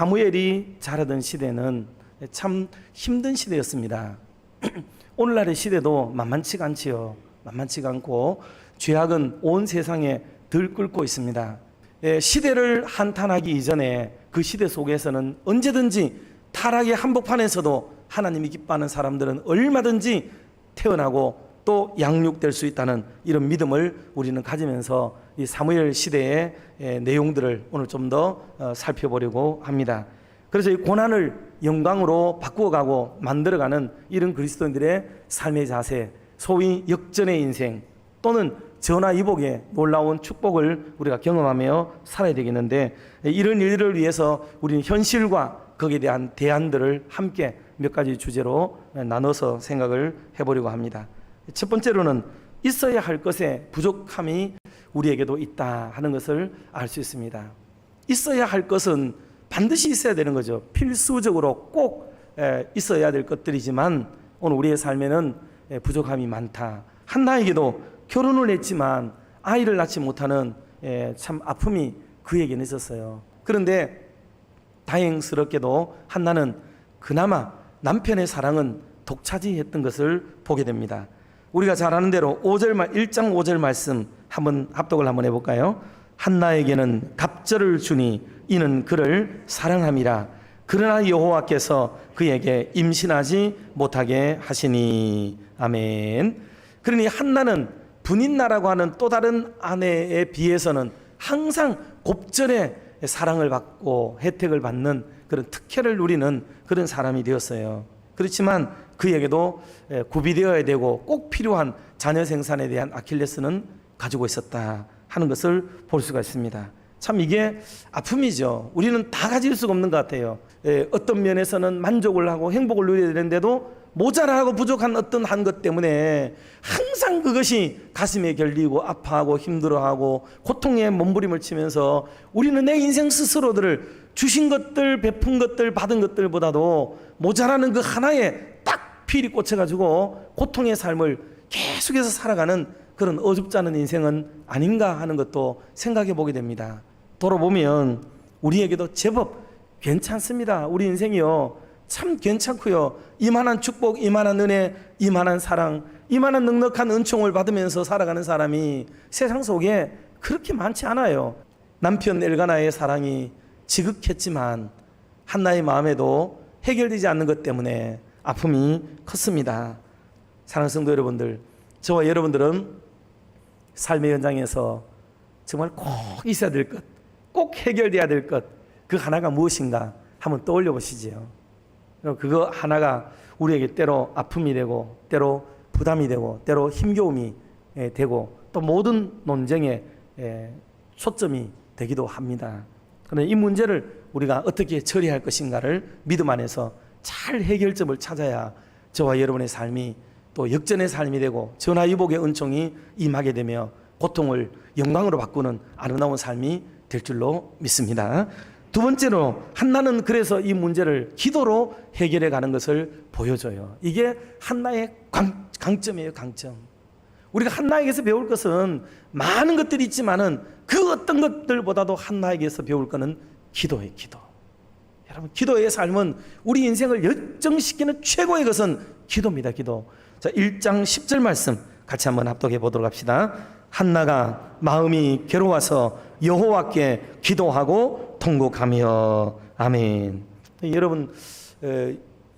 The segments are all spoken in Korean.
사무엘이 자라던 시대는 참 힘든 시대였습니다. 오늘날의 시대도 만만치가 않지요. 만만치가 않고 죄악은 온 세상에 들끓고 있습니다. 시대를 한탄하기 이전에 그 시대 속에서는 언제든지 타락의 한복판에서도 하나님이 기뻐하는 사람들은 얼마든지 태어나고 또 양육될 수 있다는 이런 믿음을 우리는 가지면서 이 사무엘 시대의 내용들을 오늘 좀 더 살펴보려고 합니다. 그래서 이 고난을 영광으로 바꾸어가고 만들어가는 이런 그리스도인들의 삶의 자세, 소위 역전의 인생 또는 전화위복의 놀라운 축복을 우리가 경험하며 살아야 되겠는데, 이런 일들을 위해서 우리는 현실과 거기에 대한 대안들을 함께 몇 가지 주제로 나눠서 생각을 해보려고 합니다. 첫 번째로는 있어야 할 것의 부족함이 우리에게도 있다 하는 것을 알 수 있습니다. 있어야 할 것은 반드시 있어야 되는 거죠. 필수적으로 꼭 있어야 될 것들이지만 오늘 우리의 삶에는 부족함이 많다. 한나에게도 결혼을 했지만 아이를 낳지 못하는 참 아픔이 그에게는 있었어요. 그런데 다행스럽게도 한나는 그나마 남편의 사랑은 독차지했던 것을 보게 됩니다. 우리가 잘 아는 대로 1장 5절 말씀 한번 합독을 한번 해볼까요? 한나에게는 갑절을 주니 이는 그를 사랑함이라. 그러나 여호와께서 그에게 임신하지 못하게 하시니. 아멘. 그러니 한나는 분인나라고 하는 또 다른 아내에 비해서는 항상 곱절의 사랑을 받고 혜택을 받는 그런 특혜를 누리는 그런 사람이 되었어요. 그렇지만 그에게도 구비되어야 되고 꼭 필요한 자녀 생산에 대한 아킬레스는 가지고 있었다 하는 것을 볼 수가 있습니다. 참 이게 아픔이죠. 우리는 다 가질 수가 없는 것 같아요. 어떤 면에서는 만족을 하고 행복을 누려야 되는데도 모자라고 부족한 어떤 한 것 때문에 항상 그것이 가슴에 결리고 아파하고 힘들어하고 고통에 몸부림을 치면서 우리는 내 인생 스스로들을 주신 것들, 베푼 것들, 받은 것들보다도 모자라는 그 하나에 딱 필이 꽂혀가지고 고통의 삶을 계속해서 살아가는 그런 어줍지 않은 인생은 아닌가 하는 것도 생각해 보게 됩니다. 돌아보면 우리에게도 제법 괜찮습니다. 우리 인생이요 참 괜찮고요. 이만한 축복, 이만한 은혜, 이만한 사랑, 이만한 넉넉한 은총을 받으면서 살아가는 사람이 세상 속에 그렇게 많지 않아요. 남편 엘가나의 사랑이 지극했지만 한나의 마음에도 해결되지 않는 것 때문에 아픔이 컸습니다. 사랑하는 성도 여러분들, 저와 여러분들은 삶의 현장에서 정말 꼭 있어야 될 것, 꼭 해결돼야 될 것, 그 하나가 무엇인가 한번 떠올려 보시지요. 그거 하나가 우리에게 때로 아픔이 되고 때로 부담이 되고 때로 힘겨움이 되고 또 모든 논쟁의 초점이 되기도 합니다. 그런데 이 문제를 우리가 어떻게 처리할 것인가를 믿음 안에서 잘 해결점을 찾아야 저와 여러분의 삶이 또 역전의 삶이 되고 전화위복의 은총이 임하게 되며 고통을 영광으로 바꾸는 아름다운 삶이 될 줄로 믿습니다. 두 번째로 한나는 그래서 이 문제를 기도로 해결해 가는 것을 보여줘요. 이게 한나의 강점이에요. 강점. 우리가 한나에게서 배울 것은 많은 것들이 있지만은 그 어떤 것들보다도 한나에게서 배울 것은 기도예요. 기도. 여러분, 기도의 삶은 우리 인생을 열정시키는 최고의 것은 기도입니다. 기도. 자, 1장 10절 말씀 같이 한번 합독해 보도록 합시다. 한나가 마음이 괴로워서 여호와께 기도하고 통곡하며. 아멘.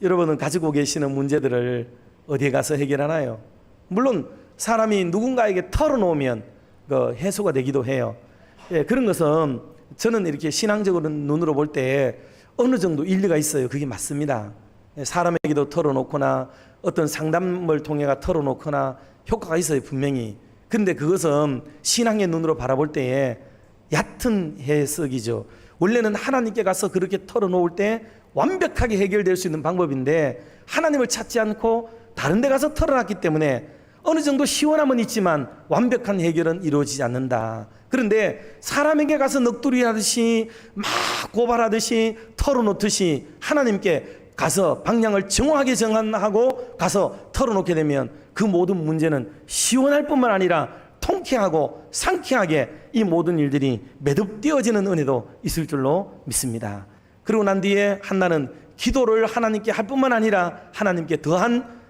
여러분은 가지고 계시는 문제들을 어디에 가서 해결하나요? 물론 사람이 누군가에게 털어놓으면 그 해소가 되기도 해요. 그런 것은 저는 이렇게 신앙적으로 눈으로 볼 때 어느 정도 일리가 있어요. 그게 맞습니다. 사람에게도 털어놓거나 어떤 상담을 통해 털어놓거나 효과가 있어요. 분명히. 그런데 그것은 신앙의 눈으로 바라볼 때에 얕은 해석이죠. 원래는 하나님께 가서 그렇게 털어놓을 때 완벽하게 해결될 수 있는 방법인데 하나님을 찾지 않고 다른 데 가서 털어놨기 때문에 어느 정도 시원함은 있지만 완벽한 해결은 이루어지지 않는다. 그런데 사람에게 가서 넋두리 하듯이 막 고발하듯이 털어놓듯이 하나님께 가서 방향을 정확하게 정하고 가서 털어놓게 되면 그 모든 문제는 시원할 뿐만 아니라 통쾌하고 상쾌하게 이 모든 일들이 매듭되어지는 은혜도 있을 줄로 믿습니다. 그리고 난 뒤에 한나는 기도를 하나님께 할 뿐만 아니라 하나님께 더한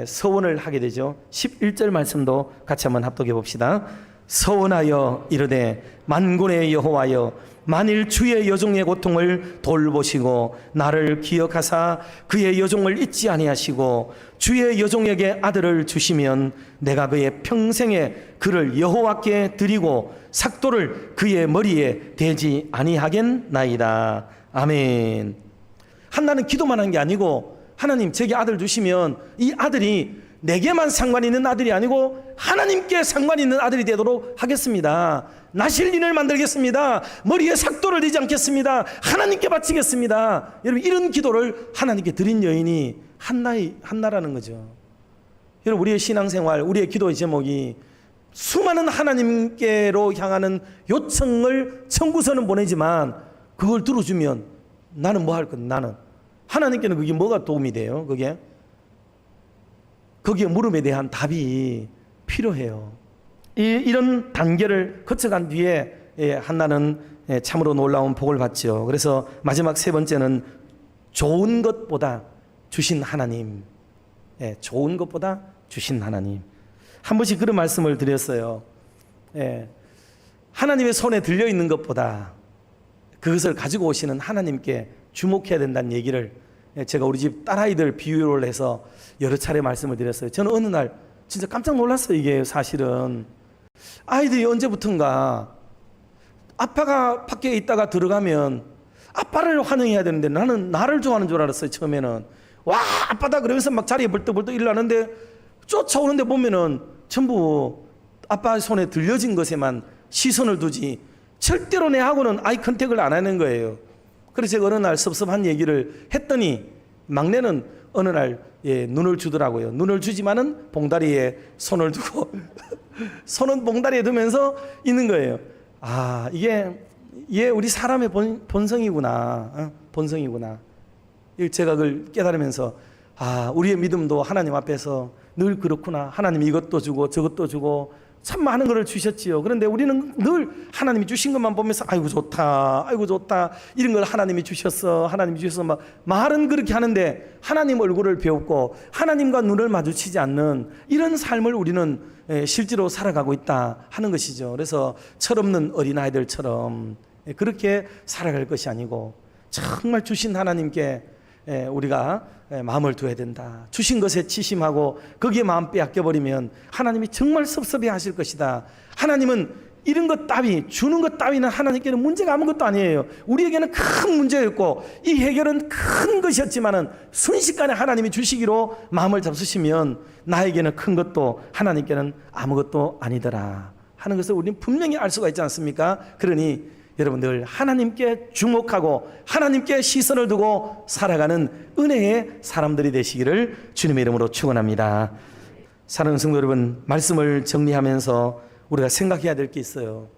서원을 하게 되죠. 11절 말씀도 같이 한번 합독해 봅시다. 서원하여 이르되 만군의 여호와여 만일 주의 여종의 고통을 돌보시고 나를 기억하사 그의 여종을 잊지 아니하시고 주의 여종에게 아들을 주시면 내가 그의 평생에 그를 여호와께 드리고 삭도를 그의 머리에 대지 아니하겠나이다. 아멘. 한나는 기도만 한 게 아니고 하나님 제게 아들 주시면 이 아들이 내게만 상관 있는 아들이 아니고 하나님께 상관 있는 아들이 되도록 하겠습니다. 나실린을 만들겠습니다. 머리에 삭도를 대지 않겠습니다. 하나님께 바치겠습니다. 여러분 이런 기도를 하나님께 드린 여인이 한나라는 거죠. 여러분 우리의 신앙생활, 우리의 기도의 제목이 수많은 하나님께로 향하는 요청을 청구서는 보내지만 그걸 들어주면 나는 뭐 할 건 나는 하나님께는 그게 뭐가 도움이 돼요? 거기에 물음에 대한 답이 필요해요. 이런 단계를 거쳐간 뒤에 한나는 참으로 놀라운 복을 받죠. 그래서 마지막 세 번째는 좋은 것보다 주신 하나님. 좋은 것보다 주신 하나님. 한 번씩 그런 말씀을 드렸어요. 하나님의 손에 들려있는 것보다 그것을 가지고 오시는 하나님께 주목해야 된다는 얘기를 제가 우리 집 딸아이들 비유를 해서 여러 차례 말씀을 드렸어요. 저는 어느 날 진짜 깜짝 놀랐어요. 이게 사실은 아이들이 언제부턴가 아빠가 밖에 있다가 들어가면 아빠를 환영해야 되는데 나는 나를 좋아하는 줄 알았어요. 처음에는 와 아빠다 그러면서 막 자리에 벌떡벌떡 일어나는데 쫓아오는데 보면은 전부 아빠 손에 들려진 것에만 시선을 두지 절대로 내하고는 아이 컨택을 안 하는 거예요. 그래서 제가 어느 날 섭섭한 얘기를 했더니 막내는 어느 날 눈을 주더라고요. 눈을 주지만은 봉다리에 손을 두고 손은 봉다리에 두면서 있는 거예요. 아 이게 우리 사람의 본성이구나. 본성이구나. 제가 그걸 깨달으면서 아 우리의 믿음도 하나님 앞에서 늘 그렇구나. 하나님이 이것도 주고 저것도 주고 참 많은 것을 주셨지요. 그런데 우리는 늘 하나님이 주신 것만 보면서 아이고 좋다 아이고 좋다 이런 걸 하나님이 주셨어 하나님이 주셔서 막 말은 그렇게 하는데 하나님 얼굴을 배웠고 하나님과 눈을 마주치지 않는 이런 삶을 우리는 실제로 살아가고 있다 하는 것이죠. 그래서 철없는 어린아이들처럼 그렇게 살아갈 것이 아니고 정말 주신 하나님께 우리가 마음을 두어야 된다. 주신 것에 치심하고 거기에 마음 빼앗겨버리면 하나님이 정말 섭섭해 하실 것이다. 하나님은 이런 것 따위 주는 것 따위는 하나님께는 문제가 아무것도 아니에요. 우리에게는 큰 문제였고 이 해결은 큰 것이었지만은 순식간에 하나님이 주시기로 마음을 잡수시면 나에게는 큰 것도 하나님께는 아무것도 아니더라 하는 것을 우리는 분명히 알 수가 있지 않습니까? 그러니 여러분들 하나님께 주목하고 하나님께 시선을 두고 살아가는 은혜의 사람들이 되시기를 주님의 이름으로 축원합니다. 사랑하는 성도 여러분, 말씀을 정리하면서 우리가 생각해야 될 게 있어요.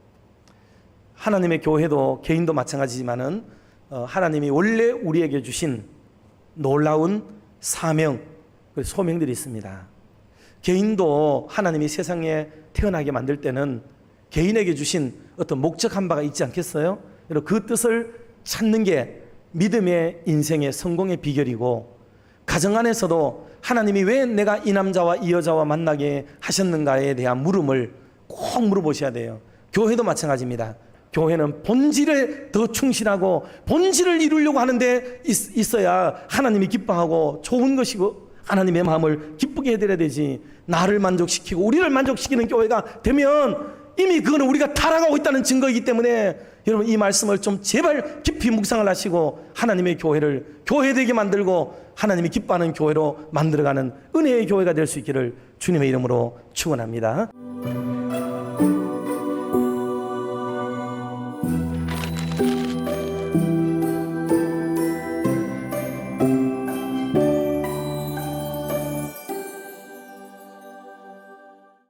하나님의 교회도 개인도 마찬가지지만은 하나님이 원래 우리에게 주신 놀라운 사명, 소명들이 있습니다. 개인도 하나님이 세상에 태어나게 만들 때는 개인에게 주신 어떤 목적한 바가 있지 않겠어요? 그 뜻을 찾는 게 믿음의 인생의 성공의 비결이고 가정 안에서도 하나님이 왜 내가 이 남자와 이 여자와 만나게 하셨는가에 대한 물음을 꼭 물어보셔야 돼요. 교회도 마찬가지입니다. 교회는 본질에 더 충실하고 본질을 이루려고 하는데 있어야 하나님이 기뻐하고 좋은 것이고 하나님의 마음을 기쁘게 해드려야 되지. 나를 만족시키고 우리를 만족시키는 교회가 되면 이미 그거는 우리가 타락하고 있다는 증거이기 때문에 여러분 이 말씀을 좀 제발 깊이 묵상을 하시고 하나님의 교회를 교회되게 만들고 하나님이 기뻐하는 교회로 만들어가는 은혜의 교회가 될 수 있기를 주님의 이름으로 축원합니다.